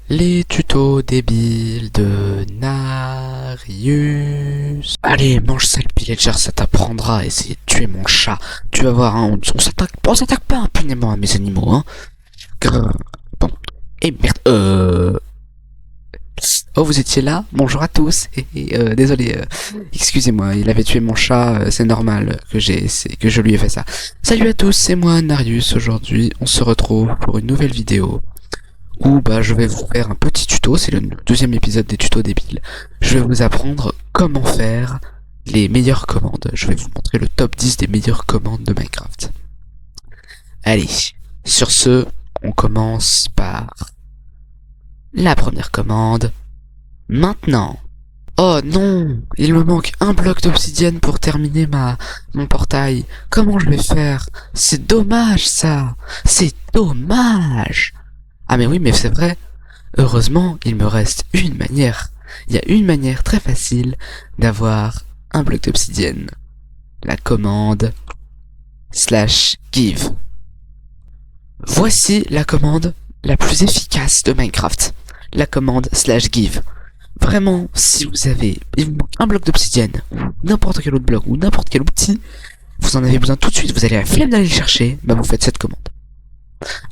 Les tutos débiles de Narius. Allez, mange ça le pillager, ça t'apprendra à essayer de tuer mon chat. Tu vas voir, hein, on s'attaque pas impunément à mes animaux, hein. Bon. Et merde, Oh, vous étiez là? Bonjour à tous. Désolé, excusez-moi, il avait tué mon chat, c'est normal que je lui ai fait ça. Salut à tous, c'est moi, Narius. Aujourd'hui, on se retrouve pour une nouvelle vidéo où je vais vous faire un petit tuto, c'est le deuxième épisode des tutos débiles. Je vais vous apprendre comment faire les meilleures commandes. Je vais vous montrer le top 10 des meilleures commandes de Minecraft. Allez, sur ce, on commence par la première commande. Maintenant. Oh non, il me manque un bloc d'obsidienne pour terminer mon portail. Comment je vais faire? C'est dommage ça. C'est dommage. Ah mais oui, mais c'est vrai. Heureusement, il me reste une manière. Il y a une manière très facile d'avoir un bloc d'obsidienne. La commande /give. Voici la commande la plus efficace de Minecraft. La commande /give. Vraiment, si vous avez un bloc d'obsidienne, ou n'importe quel autre bloc, ou n'importe quel outil, vous en avez besoin tout de suite, vous avez la flemme d'aller le chercher, vous faites cette commande.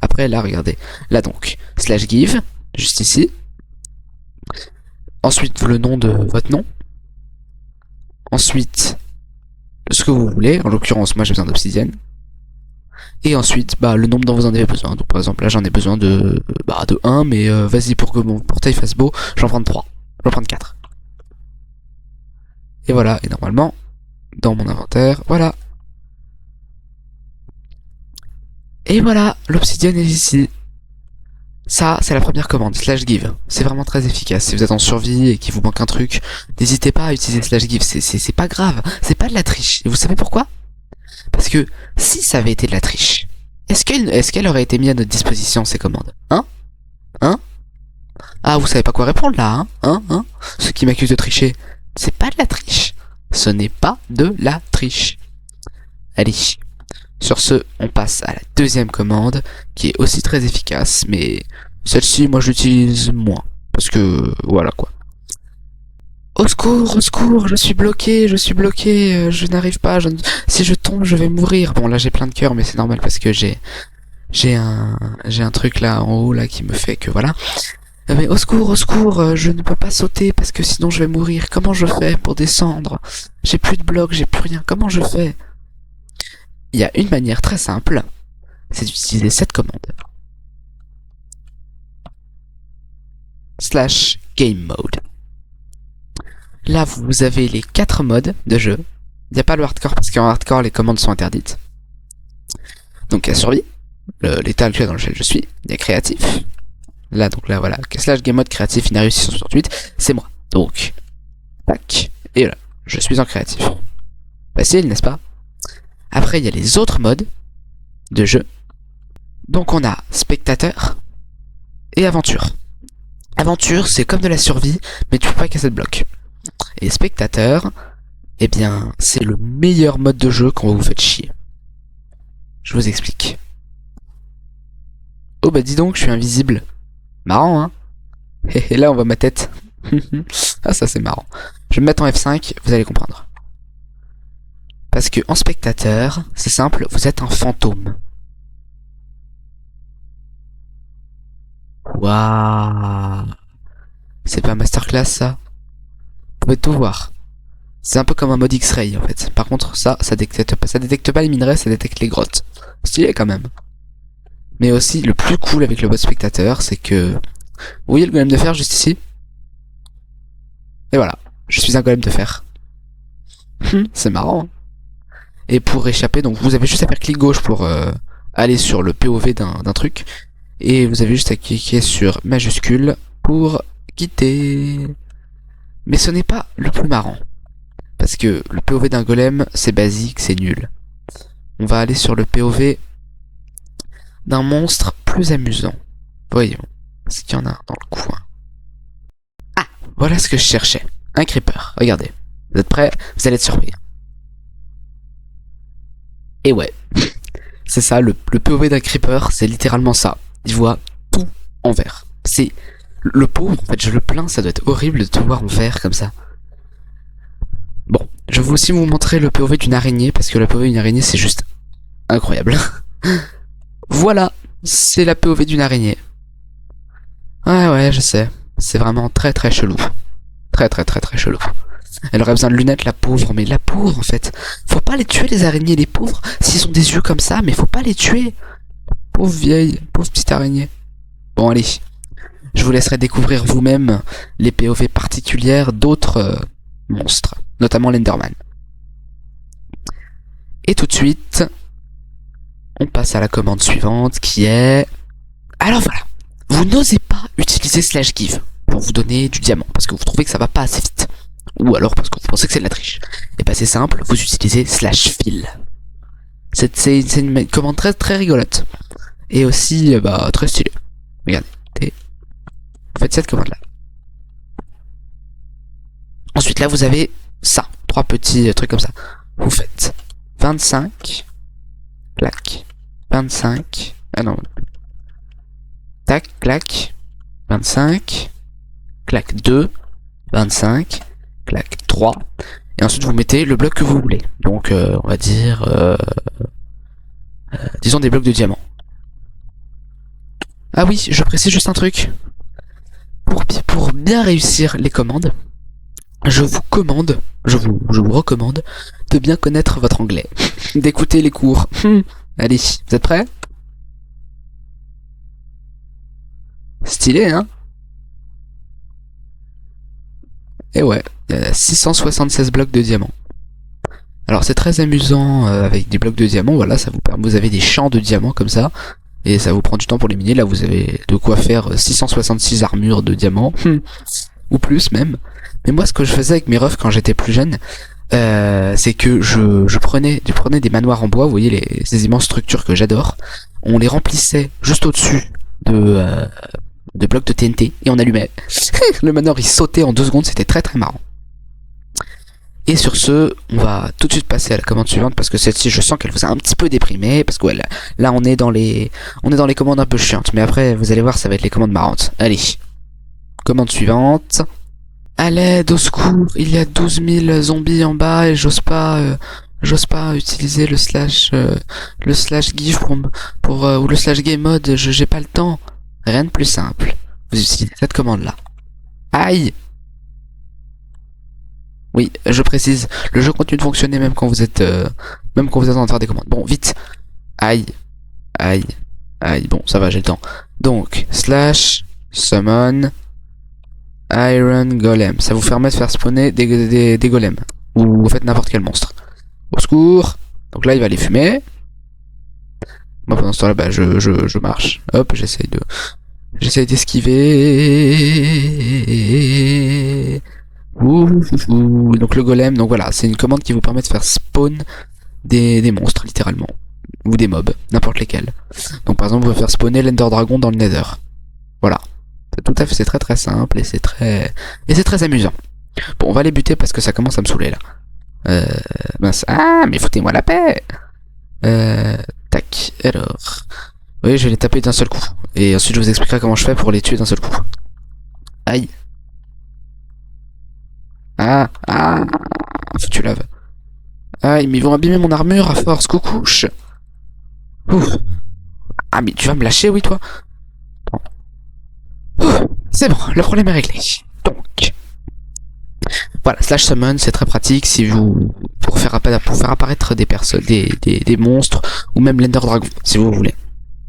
Après, là, regardez. Là, donc, /give, juste ici. Ensuite, le nom de votre nom. Ensuite, ce que vous voulez. En l'occurrence, moi, j'ai besoin d'obsidienne. Et ensuite, le nombre dont vous en avez besoin. Donc, par exemple, là, j'en ai besoin de 1, mais vas-y, pour que mon portail fasse beau, j'en prends 3. Je vais en prendre 4. Et voilà, et normalement, dans mon inventaire, voilà. Et voilà, l'obsidienne est ici. Ça, c'est la première commande, /give. C'est vraiment très efficace. Si vous êtes en survie et qu'il vous manque un truc, n'hésitez pas à utiliser /give. C'est pas grave. C'est pas de la triche. Et vous savez pourquoi? Parce que si ça avait été de la triche, est-ce qu'elle aurait été mise à notre disposition, ces commandes? Hein? Ah, vous savez pas quoi répondre là, hein? Ceux qui m'accusent de tricher. C'est pas de la triche. Ce n'est pas de la triche. Allez. Sur ce, on passe à la deuxième commande, qui est aussi très efficace, mais celle-ci, moi, je l'utilise moins. Parce que, voilà, quoi. Au secours, je suis bloqué, je n'arrive pas, si je tombe, je vais mourir. Bon, là, j'ai plein de cœurs, mais c'est normal, parce que j'ai un truc là, en haut, là, qui me fait que, voilà. Mais au secours, je ne peux pas sauter, parce que sinon, je vais mourir. Comment je fais pour descendre? J'ai plus de blocs, j'ai plus rien. Comment je fais? Il y a une manière très simple, c'est d'utiliser cette commande. /game mode. Là, vous avez les 4 modes de jeu. Il n'y a pas le hardcore parce qu'en hardcore, les commandes sont interdites. Donc, il y a survie, l'état actuel dans lequel je suis. Il y a créatif. Là, voilà. /game mode créatif, Inarius 668, c'est moi. Donc, tac. Et là, je suis en créatif. Facile, n'est-ce pas? Après, il y a les autres modes de jeu. Donc, on a spectateur et aventure. Aventure, c'est comme de la survie, mais tu peux pas casser de bloc. Et spectateur, eh bien, c'est le meilleur mode de jeu quand vous vous faites chier. Je vous explique. Oh dis donc, je suis invisible. Marrant, hein? Et là, on voit ma tête. Ah, ça c'est marrant. Je vais me mettre en F5, vous allez comprendre. Parce que en spectateur, c'est simple, vous êtes un fantôme. Waouh. C'est pas un masterclass ça? Vous pouvez tout voir. C'est un peu comme un mode X-Ray en fait. Par contre, ça détecte pas les minerais, ça détecte les grottes. Stylé quand même. Mais aussi, le plus cool avec le mode spectateur, c'est que... Vous voyez le golem de fer juste ici? Et voilà, je suis un golem de fer. C'est marrant. Et pour échapper, donc vous avez juste à faire clic gauche pour aller sur le POV d'un truc. Et vous avez juste à cliquer sur majuscule pour quitter. Mais ce n'est pas le plus marrant. Parce que le POV d'un golem, c'est basique, c'est nul. On va aller sur le POV d'un monstre plus amusant. Voyons, est-ce qu'il y en a un dans le coin? Ah, voilà ce que je cherchais. Un creeper, regardez. Vous êtes prêts? Vous allez être surpris. Et ouais, c'est ça, le POV d'un creeper, c'est littéralement ça. Il voit tout en vert. C'est Le pauvre, en fait, je le plains, ça doit être horrible de te voir en vert comme ça. Bon, je vais aussi vous montrer le POV d'une araignée, parce que le POV d'une araignée, c'est juste incroyable. Voilà, c'est la POV d'une araignée. Ouais, je sais. C'est vraiment très très chelou. Très très très très chelou. Elle aurait besoin de lunettes, la pauvre, mais la pauvre en fait. Faut pas les tuer les araignées, les pauvres. S'ils ont des yeux comme ça, mais faut pas les tuer. Pauvre vieille, pauvre petite araignée. Bon allez, je vous laisserai découvrir vous-même les POV particulières d'autres monstres, notamment l'Enderman. Et tout de suite, on passe à la commande suivante qui est... Alors voilà, vous n'osez pas utiliser /give pour vous donner du diamant, parce que vous trouvez que ça va pas assez vite. Ou alors parce que vous pensez que c'est de la triche. Et bah c'est simple, vous utilisez /fill. C'est une commande très très rigolote. Et aussi, très stylée. Regardez, vous faites cette commande là. Ensuite là vous avez ça, 3 petits trucs comme ça. Vous faites 25, clac, 25, ah non, tac, clac, 25, clac 2, 25, clac 3, et ensuite vous mettez le bloc que vous voulez. Donc on va dire, disons des blocs de diamant. Ah oui, je précise juste un truc. Pour bien réussir les commandes, je vous recommande de bien connaître votre anglais, d'écouter les cours. Allez, vous êtes prêts? Stylé, hein? Et ouais, il y a 676 blocs de diamants. Alors c'est très amusant avec des blocs de diamants, voilà, ça vous permet, vous avez des champs de diamants comme ça, et ça vous prend du temps pour les miner. Là vous avez de quoi faire 666 armures de diamants, ou plus même. Mais moi ce que je faisais avec mes refs quand j'étais plus jeune, c'est que je prenais des manoirs en bois, vous voyez ces immenses structures que j'adore, on les remplissait juste au-dessus de blocs de TNT et on allumait. Le manoir il sautait en 2 secondes, c'était très très marrant. Et sur ce, on va tout de suite passer à la commande suivante parce que celle-ci je sens qu'elle vous a un petit peu déprimé parce que ouais, là on est dans les commandes un peu chiantes, mais après vous allez voir ça va être les commandes marrantes. Allez, commande suivante. À l'aide, au secours, il y a 12 000 zombies en bas et j'ose pas utiliser le /give ou le /game mode, j'ai pas le temps. Rien de plus simple. Vous utilisez cette commande là. Aïe! Oui, je précise, le jeu continue de fonctionner même quand vous êtes en train de faire des commandes. Bon, vite. Aïe. Bon, ça va, j'ai le temps. Donc, /summon Iron Golem. Ça vous permet de faire spawner des golems. Ou vous faites n'importe quel monstre. Au secours. Donc là, il va les fumer. Moi, pendant ce temps-là, je marche. Hop, j'essaye d'esquiver. Donc le golem, donc voilà, c'est une commande qui vous permet de faire spawn des monstres, littéralement. Ou des mobs, n'importe lesquels. Donc par exemple, vous pouvez faire spawner l'Ender Dragon dans le Nether. Voilà. Tout à fait, c'est très très simple et c'est très amusant. Bon, on va les buter parce que ça commence à me saouler là. Mince. Ah, mais foutez-moi la paix. Tac. Alors. Oui, je vais les taper d'un seul coup. Et ensuite, je vous expliquerai comment je fais pour les tuer d'un seul coup. Aïe. Ah, foutu lave. Aïe, mais ils vont abîmer mon armure à force, coucouche. Ouf. Ah, mais tu vas me lâcher, oui, toi. C'est bon, le problème est réglé. Donc, voilà, /summon, c'est très pratique si vous pour faire apparaître des personnes, des monstres ou même l'Ender Dragon, si vous voulez.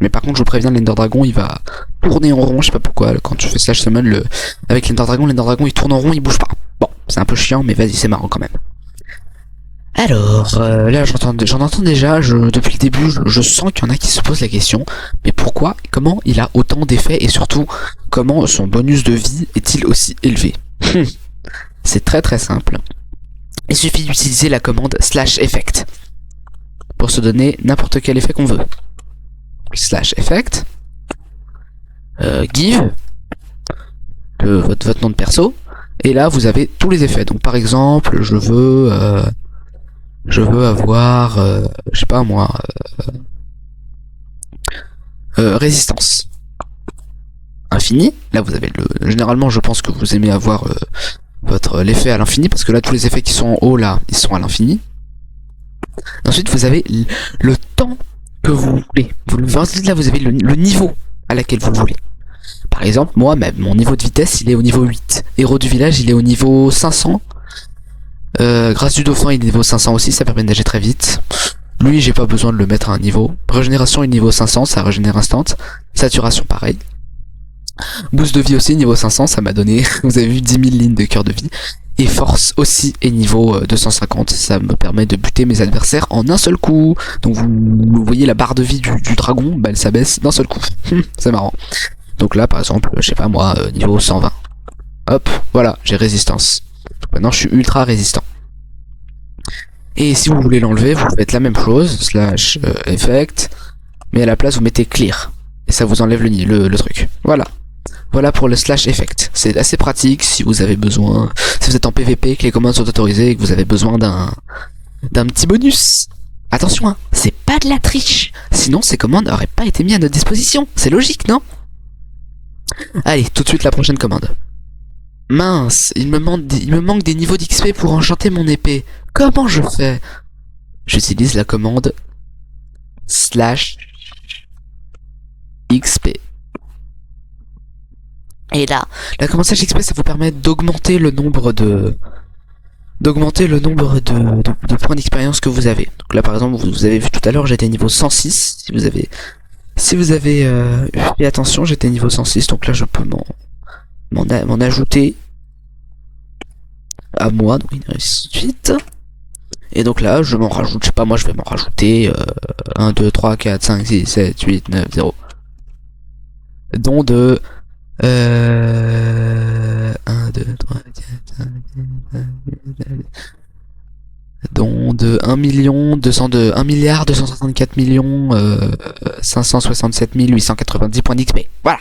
Mais par contre, je vous préviens, l'Ender Dragon, il va tourner en rond, je sais pas pourquoi. Quand tu fais /summon, avec l'Ender Dragon, il tourne en rond, il bouge pas. Bon, c'est un peu chiant, mais vas-y, c'est marrant quand même. Alors, là, j'en entends déjà, depuis le début, je sens qu'il y en a qui se posent la question, mais pourquoi, comment il a autant d'effets, et surtout, comment son bonus de vie est-il aussi élevé? C'est très très simple. Il suffit d'utiliser la commande /effect pour se donner n'importe quel effet qu'on veut. /effect, give, votre nom de perso, et là vous avez tous les effets. Donc par exemple, je veux avoir, je sais pas moi, résistance. l'infini. Là vous avez généralement je pense que vous aimez avoir l'effet à l'infini, parce que là tous les effets qui sont en haut là, ils sont à l'infini. Ensuite vous avez le temps que vous voulez. Ensuite là vous avez le niveau à laquelle vous le voulez. Par exemple, moi, mon niveau de vitesse, il est au niveau 8. Héros du village, il est au niveau 500. Grâce du dauphin, il est niveau 500 aussi, ça permet de nager très vite. Lui, j'ai pas besoin de le mettre à un niveau. Régénération, il est niveau 500, ça régénère instant. Saturation, pareil. Boost de vie aussi, niveau 500, ça m'a donné, vous avez vu, 10 000 lignes de cœur de vie. Et force aussi est niveau 250, ça me permet de buter mes adversaires en un seul coup. Donc vous voyez la barre de vie du dragon, bah elle s'abaisse d'un seul coup. C'est marrant. Donc là, par exemple, je sais pas moi, niveau 120. Hop, voilà, j'ai résistance. Donc maintenant, je suis ultra résistant. Et si vous voulez l'enlever, vous faites la même chose, slash effect, mais à la place, vous mettez clear. Et ça vous enlève le truc. Voilà. Voilà pour le slash effect. C'est assez pratique si vous avez besoin, si vous êtes en PVP, que les commandes sont autorisées et que vous avez besoin d'un petit bonus. Attention, hein, c'est pas de la triche. Sinon, ces commandes n'auraient pas été mises à notre disposition. C'est logique, non? Allez, tout de suite la prochaine commande. Mince, il me manque des niveaux d'XP pour enchanter mon épée. Comment je fais? J'utilise la commande slash XP. Et là, la commande slash XP, ça vous permet d'augmenter le nombre de points d'expérience que vous avez. Donc là, par exemple, vous avez vu tout à l'heure, j'étais niveau 106. Si vous avez fait attention, j'étais niveau 106, donc là je peux m'en ajouter à moi, donc il reste tout de suite. Et donc là, je m'en rajoute, je sais pas, moi je vais m'en rajouter 1, 2, 3, 4, 5, 6, 7, 8, 9, 0. Dont de 1, 2, 3, 4, 5, 6, 7, 8, dont de 1 milliard 264 millions 567 890 points d'XP. Voilà.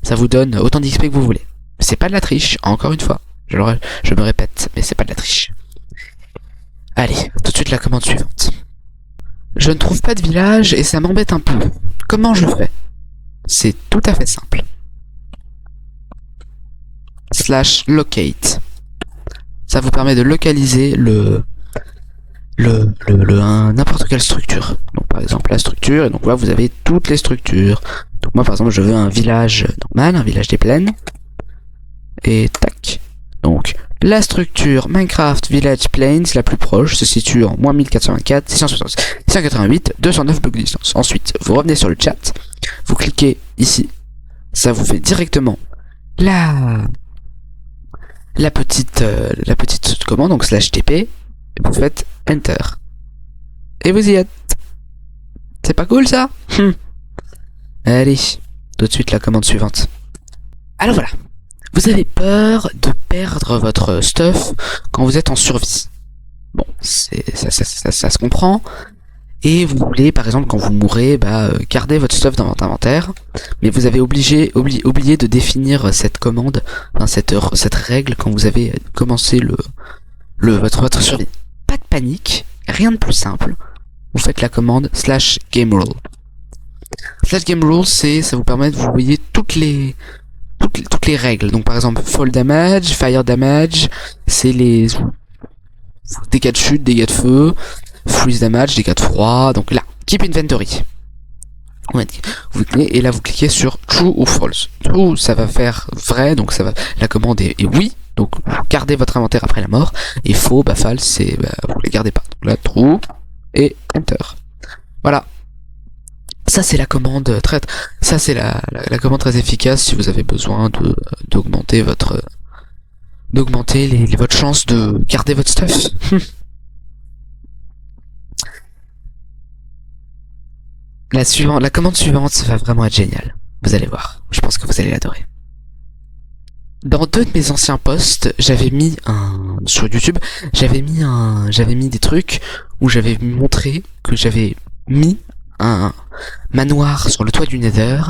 Ça vous donne autant d'XP que vous voulez. C'est pas de la triche, encore une fois. Je me répète, mais c'est pas de la triche. Allez, tout de suite la commande suivante. Je ne trouve pas de village et ça m'embête un peu. Comment je fais? C'est tout à fait simple. Slash locate. Ça vous permet de localiser n'importe quelle structure. Donc par exemple la structure, et donc là vous avez toutes les structures. Donc moi par exemple je veux un village normal, un village des plaines. Et tac. Donc la structure Minecraft Village Plains la plus proche se situe en moins 1424, 688, 209 blocs de distance. Ensuite vous revenez sur le chat, vous cliquez ici, ça vous fait directement la petite commande, donc slash TP, et vous faites Enter. Et vous y êtes. C'est pas cool ça? Allez, tout de suite la commande suivante. Alors voilà. Vous avez peur de perdre votre stuff quand vous êtes en survie. Bon, ça se comprend. Et vous voulez, par exemple, quand vous mourrez, garder votre stuff dans votre inventaire. Mais vous avez oublié de définir cette commande, cette règle quand vous avez commencé votre survie. Pas de panique, rien de plus simple. Vous faites la commande slash game rule. Slash game rule, ça vous permet de vous voyez toutes les règles. Donc par exemple, fall damage, fire damage, c'est les dégâts de chute, dégâts de feu, freeze damage, dégâts de froid. Donc là, keep inventory. Et là vous cliquez sur true ou false. True, ça va faire vrai, donc la commande est oui. Donc vous gardez votre inventaire après la mort. Et faux, false, vous les gardez pas. Donc là, true et enter. Voilà. Ça c'est la commande c'est la commande très efficace si vous avez besoin d'augmenter votre chance de garder votre stuff. La commande suivante, ça va vraiment être génial. Vous allez voir. Je pense que vous allez l'adorer. Dans 2 de mes anciens posts, j'avais mis sur YouTube, j'avais mis des trucs où j'avais montré que j'avais mis un manoir sur le toit du Nether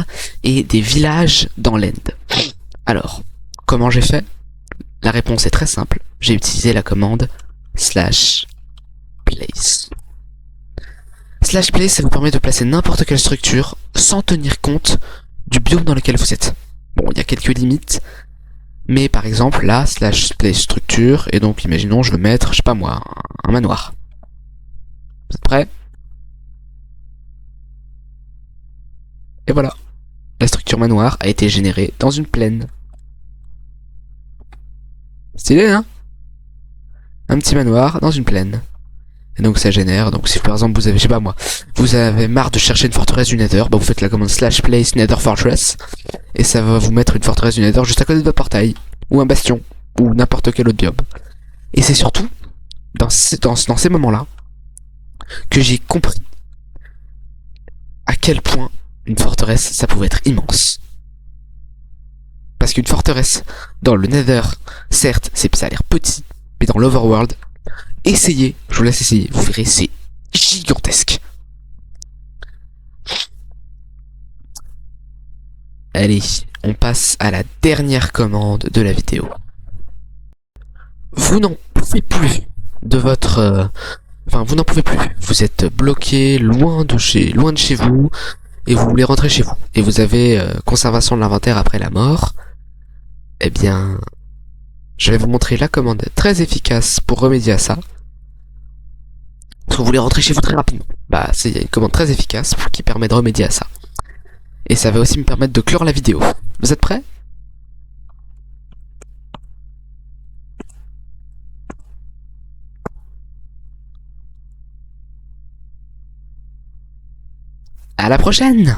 et des villages dans l'End. Alors, comment j'ai fait? La réponse est très simple. J'ai utilisé la commande slash place. Slash place, ça vous permet de placer n'importe quelle structure sans tenir compte du biome dans lequel vous êtes. Bon, il y a quelques limites, mais par exemple là, slash play structure, et donc imaginons je veux mettre, je sais pas moi, un manoir. Vous êtes prêts? Et voilà. La structure manoir a été générée dans une plaine. Stylé, hein? Un petit manoir dans une plaine. Et donc ça génère, donc si par exemple vous avez, je sais pas moi, vous avez marre de chercher une forteresse du Nether, bah vous faites la commande slash place Nether Fortress, et ça va vous mettre une forteresse du Nether juste à côté de votre portail, ou un bastion, ou n'importe quel autre biome. Et c'est surtout dans ces moments-là que j'ai compris à quel point une forteresse ça pouvait être immense. Parce qu'une forteresse dans le Nether, certes, ça a l'air petit, mais dans l'Overworld, essayez, je vous laisse essayer, vous verrez, c'est gigantesque. Allez, on passe à la dernière commande de la vidéo. Vous n'en pouvez plus de votre... vous n'en pouvez plus. Vous êtes bloqué loin de chez vous, et vous voulez rentrer chez vous. Et vous avez conservation de l'inventaire après la mort. Eh bien, je vais vous montrer la commande très efficace pour remédier à ça. Parce que vous voulez rentrer chez vous très rapidement. Bah, c'est une commande très efficace qui permet de remédier à ça. Et ça va aussi me permettre de clore la vidéo. Vous êtes prêts? À la prochaine!